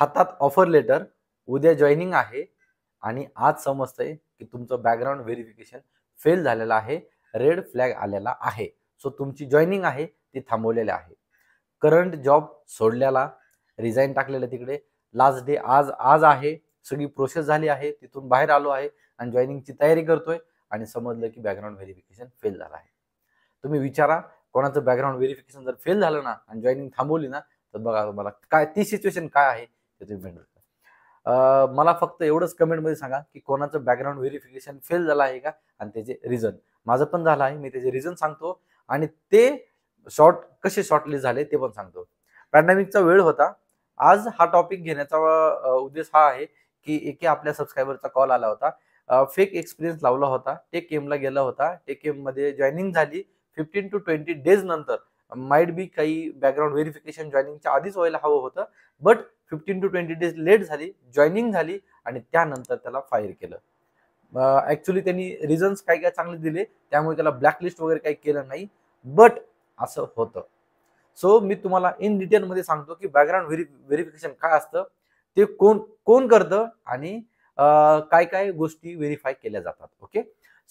हातात offer letter, उद्या joining आहे आणि आज समजतंय की तुमचं बॅकग्राऊंड व्हेरिफिकेशन फेल झालेलं आहे, रेड फ्लॅग आलेला आहे. सो तुमची जॉईनिंग आहे ती थांबवलेली आहे. करंट जॉब सोडल्याला, रिझाईन टाकलेलं तिकडे, लास्ट डे आज आज आहे, सगळी प्रोसेस झाली आहे, तिथून बाहेर आलो आहे आणि जॉईनिंगची तयारी करतोय आणि समजलं की बॅकग्राऊंड व्हेरिफिकेशन फेल झालं आहे. तुम्ही विचारा, कोणाचं बॅकग्राऊंड व्हेरिफिकेशन जर फेल झालं ना आणि जॉईनिंग थांबवली ना, तर बघा तुम्हाला काय ती सिच्युएशन काय आहे ते तुम्ही मेंटेन करा. मला फक्त एवढंच कमेंटमध्ये सांगा की कोणाचं बॅकग्राऊंड व्हेरिफिकेशन फेल झालं आहे का आणि त्याचे रिझन. माझं पण झालं आहे, मी त्याचे रिझन सांगतो आणि ते कसे शॉर्टलिस्ट झाले ते पण सांगतो. पॅन्डेमिकचा वेळ होता. आज हा टॉपिक घेण्याचा उद्देश हा आहे की एके आपल्या सबस्क्रायबरचा कॉल आला होता. फेक एक्सपिरियन्स लावला होता, टेक एमला गेला होता, टेक एम मध्ये जॉईनिंग झाली. 15 to 20 डेज नंतर माइट बी काही बॅकग्राऊंड व्हेरिफिकेशन जॉईनिंगच्या आधीच व्हायला हवं होतं, बट 15 to 20 डेज लेट झाली, जॉईनिंग झाली आणि त्यानंतर त्याला फायर केलं. ऍक्च्युली त्यांनी रिझन्स काय काय चांगले दिले, त्यामुळे त्याला ब्लॅकलिस्ट वगैरे काही केलं नाही, बट असं होतं. सो मी तुम्हाला इन डिटेल मध्ये सांगतो की बॅकग्राऊंड व्हेरिफिकेशन काय असतं, ते कोण कोण करतं आणि काय काय गोष्टी व्हेरीफाय केल्या जातात. ओके,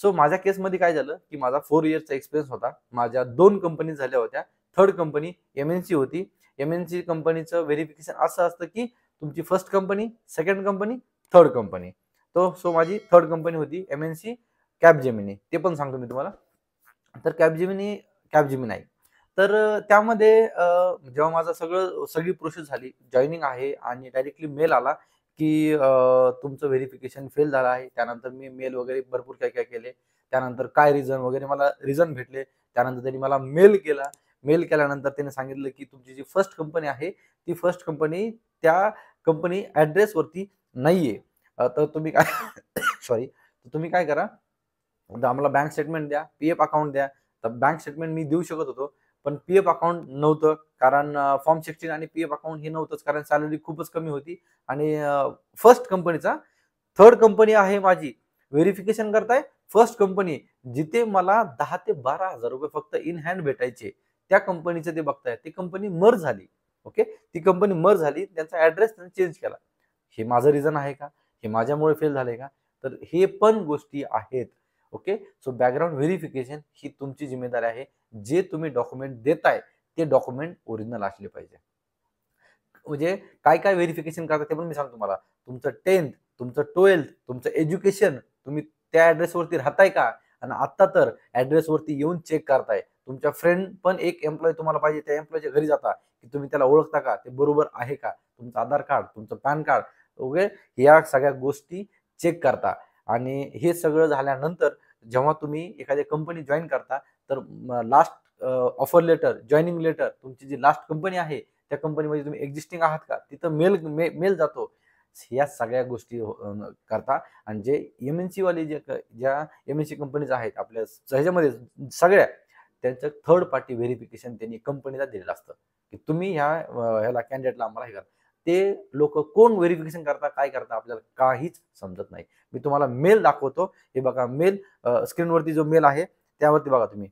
सो माझ्या केसमध्ये काय झालं की माझा 4 इयर्सचा एक्सपिरियन्स होता. माझ्या 2 कंपनी झाल्या होत्या. थर्ड कंपनी एमएनसी होती. एमएनसी कंपनीचं व्हेरिफिकेशन असं असतं की तुमची first company, second company, third company. So माझी थर्ड कंपनी होती एमएनसी कॅपजेमिनी. ते पण सांगतो मी तुम्हाला. तर कॅपजेमिनी आहे. तर त्यामध्ये जेव्हा माझं सगळी प्रोसेस झाली, जॉईनिंग आहे आणि डायरेक्टली मेल आला की तुमचं व्हेरिफिकेशन फेल झालं आहे. त्यानंतर मी मेल वगैरे भरपूर काय काय केले. त्यानंतर काय रिझन वगैरे मला रिझन भेटले. त्यानंतर त्यांनी मला मेल केला. मेल केल्यानंतर त्यांनी सांगितलं की तुमची जी फर्स्ट कंपनी आहे ती फर्स्ट कंपनी त्या कंपनी ॲड्रेसवरती नाहीये. तर तुम्ही काय सॉरी तुम्ही काय करा, आम्हाला बँक स्टेटमेंट द्या, पीएफ अकाउंट द्या. तर बँक स्टेटमेंट मी देऊ शकत होतो, पण पीएफ अकाउंट नव्हतं, कारण फॉर्म 16 आणि पीएफ अकाउंट हे नव्हतंच, कारण सॅलरी खूपच कमी होती. आणि फर्स्ट कंपनीचा थर्ड कंपनी आहे माझी, व्हेरिफिकेशन करताय फर्स्ट कंपनी, जिथे मला 10 ते 12 हजार रुपये फक्त इन हँड भेटायचे, त्या कंपनीचे ते बघताय. ती कंपनी मर्ज झाली. ओके, ती कंपनी मर्ज झाली, त्यांचा ऍड्रेस त्यांनी चेंज केला. हे माझं रिझन आहे का? हे माझ्यामुळे फेल झाले का? तर हे पण गोष्टी आहेत. ओके, सो बॅकग्राऊंड व्हेरिफिकेशन ही तुमची जिम्मेदारी आहे. जे तुम्ही डॉक्युमेंट देताय ते डॉक्युमेंट ओरिजिनल असले पाहिजे. म्हणजे काय काय व्हेरिफिकेशन करतात ते पण मी सांगतो तुम्हाला. तुमचं 10th, तुमचं 12th, तुमचं एज्युकेशन, तुम्ही त्या ऍड्रेसवरती राहताय का? आणि आता तर ऍड्रेसवरती येऊन चेक करताय. तुमच्या फ्रेंड पण एक एम्प्लॉय तुम्हाला पाहिजे, त्या एम्प्लॉयच्या घरी जाता की तुम्ही त्याला ओळखता का, ते बरोबर आहे का, तुमचं आधार कार्ड, तुमचं पॅन कार्ड वगैरे या सगळ्या गोष्टी चेक करता. आणि हे सगळं झाल्यानंतर जेव्हा तुम्ही एखाद्या कंपनी जॉईन करता, तर last offer letter, joining letter, तुमची जी लास्ट कंपनी आहे त्या कंपनीमध्ये तुम्ही एक्झिस्टिंग आहात का, तिथं मेल जातो. या सगळ्या गोष्टी करता. आणि जे एमएनसी वाले ज्या एमएनसी कंपनीज आहेत आपल्या ह्याच्यामध्ये सगळ्या, त्यांचं थर्ड पार्टी व्हेरिफिकेशन त्यांनी कंपनीला दिलेलं असतं की तुम्ही ह्याला कॅन्डिडेटला आम्हाला हे करा. ते लोक कोण व्हेरिफिकेशन करता, काय करता, आपल्याला काहीच समजत नाही. मी तुम्हाला मेल दाखवतो. हे बघा मेल, स्क्रीनवरती जो मेल आहे त्यावरती बघा तुम्ही,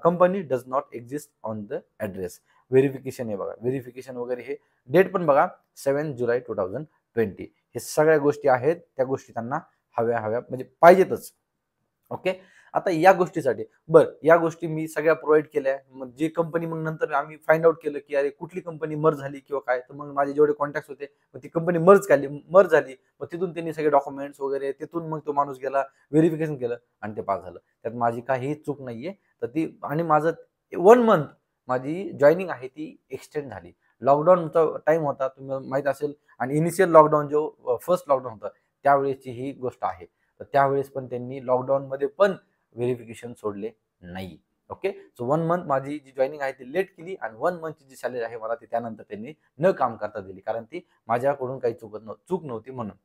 company does not exist on the address. Verification हे बघा, व्हेरिफिकेशन वगैरे हे डेट पण बघा 7 जुलै 2020. हे सगळ्या गोष्टी आहेत, त्या गोष्टी त्यांना हव्या म्हणजे पाहिजेतच. ओके, आता या गोष्टीसाठी या गोष्टी मी सगळ्या प्रोव्हाइड केल्या. मग जी कंपनी, मग नंतर आम्ही फाइंड आउट केलं की अरे कुठली कंपनी मर्ज झाली किंवा काय, तर मग माझे जेवढे कॉन्टॅक्ट होते मग ती कंपनी मर्ज झाली. मग तिथून त्यांनी सगळे डॉक्युमेंट्स वगैरे, तिथून मग तो माणूस गेला, व्हेरिफिकेशन केलं आणि ते पास झालं. त्यात माझी काही चूक नाहीये. तर ती, आणि माझं 1 मंथ माझी जॉईनिंग आहे ती एक्सटेंड झाली. लॉकडाऊनचा टाइम होता, तुम्हाला माहित असेल, आणि इनिशियल लॉकडाऊन जो फर्स्ट लॉकडाऊन होता त्यावेळेसची ही गोष्ट आहे. तर त्यावेळेस पण त्यांनी लॉकडाऊन मध्ये पण व्हेरिफिकेशन सोडले नाही. ओके, सो 1 मंथ माझी जी जॉईनिंग आहे ती लेट केली आणि 1 मंथची जी सॅलरी आहे मला ती त्यानंतर त्यांनी न काम करता दिली, कारण ती माझ्याकडून काही चूक नव्हती म्हणून.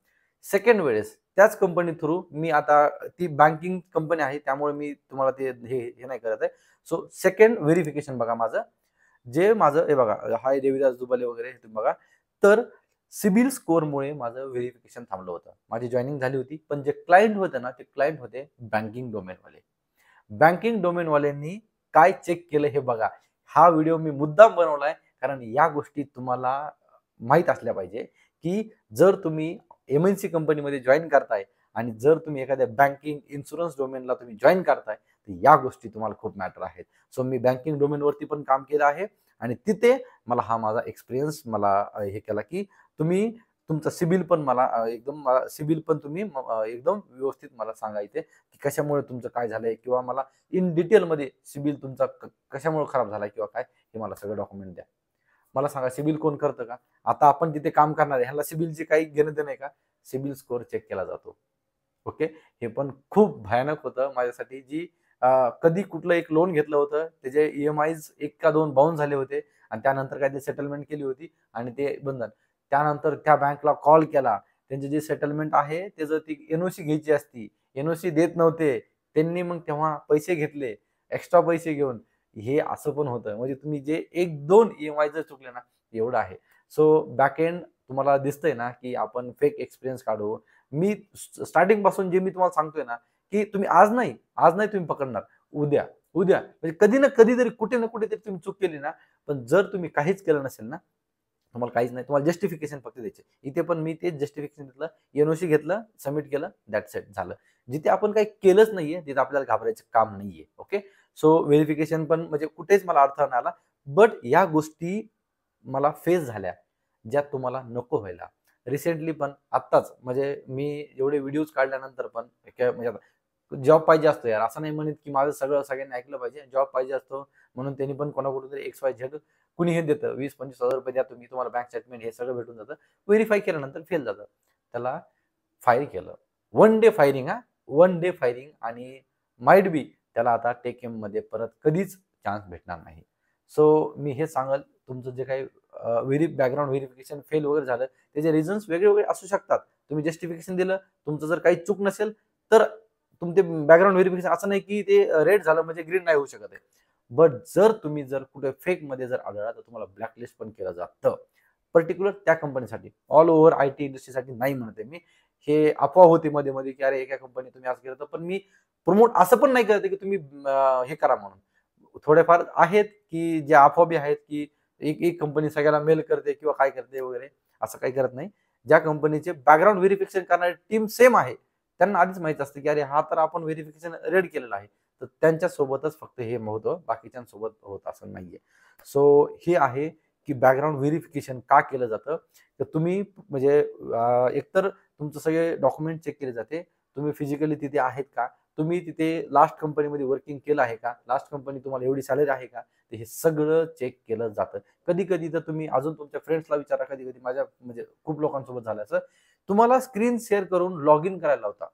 सेकंड वेळेस त्याच कंपनी थ्रू मी, आता ती बँकिंग कंपनी आहे त्यामुळे मी तुम्हाला ते हे नाही करत आहे. सो सेकंड व्हेरिफिकेशन बघा माझं, जे माझं हे बघा, हाय देवीदास दुबले वगैरे हे तुम्ही बघा. तर सिबिल स्कोअरमुळे माझं व्हेरिफिकेशन थांबलं होतं. माझी जॉईनिंग झाली होती, पण जे क्लायंट होते ना, ते क्लायंट होते बँकिंग डोमेनवाले. बँकिंग डोमेनवाल्यांनी काय चेक केलं हे बघा. हा व्हिडिओ मी मुद्दाम बनवलाय, कारण या गोष्टी तुम्हाला माहीत असल्या पाहिजे की जर तुम्ही MNC कंपनीमध्ये जॉईन करताय आणि जर तुम्ही एखाद्या बँकिंग इन्शुरन्स डोमेनला तुम्ही जॉईन करताय तर या गोष्टी तुम्हाला खूप मॅटर आहेत. सो मी बँकिंग डोमेनवरती पण काम केलं आहे आणि तिथे मला हा माझा एक्सपिरियन्स मला हे केला की तुम्ही तुमचा सिबिल पण मला एकदम सिबिल पण तुम्ही एकदम व्यवस्थित मला सांगायचे की कशामुळे तुमचं काय झालंय किंवा मला इन डिटेलमध्ये सिबिल तुमचा कशामुळे खराब झालाय किंवा काय हे मला सगळं डॉक्युमेंट द्या. मला सांगा सिबिल कोण करतं का? आता आपण तिथे काम करणार आहे ह्याला सिबिलची काही घेणं देणं आहे का? सिबिल स्कोअर चेक केला जातो. ओके, हे पण खूप भयानक होतं माझ्यासाठी. जी कधी कुठलं एक लोन घेतलं होतं त्याचे EMIs 1 का 2 बाउन्स झाले होते आणि त्यानंतर काय ते सेटलमेंट केली होती आणि ते बंद झालं. त्यानंतर त्या बँकला कॉल केला. त्यांचे जे सेटलमेंट आहे त्याचं ती NOC घ्यायची असती. NOC देत नव्हते. त्यांनी मग तेव्हा पैसे घेतले, एक्स्ट्रा पैसे घेऊन. हे असं पण होतं. म्हणजे तुम्ही जे 1-2 EMI जर चुकले ना, एवढं आहे. सो बॅक एंड तुम्हाला दिसतंय ना, की आपण फेक एक्सपिरियन्स काढू. मी स्टार्टिंग पासून जे मी तुम्हाला सांगतोय ना, की तुम्ही आज नाही तुम्ही पकडणार. उद्या, उद्या म्हणजे कधी ना कधीतरी कुठे ना कुठेतरी तुम्ही चूक केली ना, पण जर तुम्ही काहीच केलं नसेल ना, तुम्हाला काहीच नाही. तुम्हाला जस्टिफिकेशन फक्त द्यायचे. इथे पण मी तेच जस्टिफिकेशन घेतलं, NOC घेतलं, सबमिट केलं, दॅट्स इट झालं. जिथे आपण काही केलंच नाहीये, तिथे आपल्याला घाबरायचं काम नाहीये. ओके. सो व्हेरिफिकेशन पण म्हणजे कुठेच मला अडथळा नाही आला. बट या गोष्टी मला फेस झाल्या, ज्या तुम्हाला नको व्हायला. रिसेंटली पण आत्ताच म्हणजे मी एवढे व्हिडिओज काढल्यानंतर पण म्हणजे जॉब पाहिजे असतो यार. असं नाही म्हणत की माझं सगळं सगळ्यांनी ऐकलं पाहिजे. जॉब पाहिजे असतो म्हणून त्यांनी पण कोणाकडून तरी XYZ कुणी हे देतं. 20-25,000 द्या तुम्ही, तुम्हाला बँक स्टेटमेंट हे सगळं भेटून जातं. व्हेरीफाय केल्यानंतर फेल जातं. त्याला फायर केलं. 1 डे फायरिंग 1 डे फायरिंग आणि माईट बी त्याला आता टेक एममध्ये परत कधीच चान्स भेटणार नाही. सो मी हे सांगेल तुमचं जे काही बॅकग्राऊंड व्हेरिफिकेशन फेल वगैरे झालं त्याचे रिझन्स वेगळे असू शकतात. तुम्ही जस्टिफिकेशन दिलं, तुमचं जर काही चूक नसेल तर तुमचे बॅकग्राऊंड व्हेरिफिकेशन असं नाही की ते रेड झालं म्हणजे ग्रीन नाही होऊ शकत आहे. बट जर तुम्ही जर कुठे फेक मध्ये जर आढळला तर तुम्हाला ब्लॅकलिस्ट पण केलं जातं. पर्टिक्युलर त्या कंपनीसाठी, ऑल ओव्हर IT इंडस्ट्रीसाठी नाही म्हणते मी. हे अफवा होती मध्ये की अरे एका कंपनी तुम्ही असं केलं तर, पण मी प्रमोट असं पण नाही करते की तुम्ही हे करा म्हणून. थोडेफार आहेत की जे अफवा बी आहेत की एक कंपनी सगळ्याला मेल करते किंवा काय करते वगैरे, असं काही करत नाही. ज्या कंपनीचे बॅकग्राऊंड व्हेरिफिकेशन करणारी टीम सेम आहे, त्यांना आधीच माहित असतं की अरे हा तर आपण व्हेरिफिकेशन रेड केलेला आहे, तर त्यांच्या सोबतच फक्त हे होतं, बाकीच्यांसोबत होत असं नाहीये. सो हे आहे की बॅकग्राऊंड व्हेरिफिकेशन का केलं जातं. तर तुम्ही म्हणजे एकतर तुमचं सगळे डॉक्युमेंट चेक केले जाते. तुम्ही फिजिकली तिथे आहेत का? तुम्ही तिथे लास्ट कंपनीमध्ये वर्किंग केलं आहे का? लास्ट कंपनी तुम्हाला एवढी सॅलरी आहे का? तर हे सगळं चेक केलं जातं. कधी-कधी तर तुम्ही अजून तुमच्या फ्रेंड्सला विचारा, कधी-कधी माझ्या म्हणजे खूप लोकांसोबत झालं असं. तुम्हाला स्क्रीन शेअर करून लॉग इन करायला लावता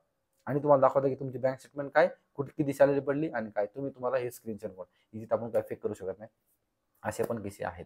आणि तुम्हाला दाखवता की तुमची बँक स्टेटमेंट काय, कुठे किती सॅलरी पडली आणि काय. तुम्हाला हे स्क्रीन शेअर करून. इथे आपण काय फेक करू शकत नाही. असे पण किस्से आहेत.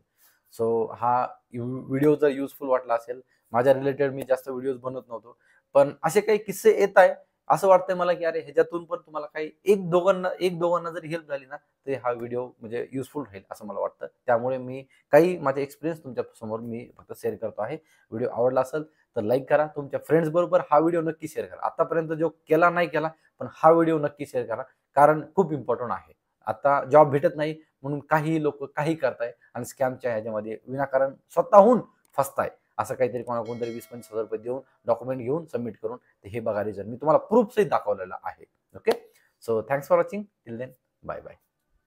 सो हा व्हिडिओ जर युजफुल वाटला असेल, माझ्या रिलेटेड मी जास्त व्हिडिओज बनवत नव्हतो. पण असे काही किस्से येत आहे. असं वाटतंय मला की अरे ह्याच्यातून पण तुम्हाला काही एक दोघांना जरी हेल्प झाली ना, तर हा व्हिडिओ म्हणजे युजफुल राहील असं मला वाटतं. त्यामुळे मी काही माझे एक्सपिरियन्स तुमच्या समोर मी फक्त शेअर करतो आहे. व्हिडिओ आवडला असेल तर लाईक करा. तुमच्या फ्रेंड्स बरोबर हा व्हिडिओ नक्की शेअर करा. आतापर्यंत जो केला नाही केला, पण हा व्हिडिओ नक्की शेअर करा. कारण खूप इम्पॉर्टंट आहे. आता जॉब भेटत नाही म्हणून काही लोक काही करताय आणि स्कॅमच्या ह्याच्यामध्ये विनाकारण स्वतःहून फसताय. असं काहीतरी कोणाकोणतरी 20-25,000 देऊन डॉक्युमेंट घेऊन सबमिट करून हे बघा रिझल्ट मी तुम्हाला प्रूफ सहित दाखवलेला आहे. Okay. So thanks for watching. Till then bye bye.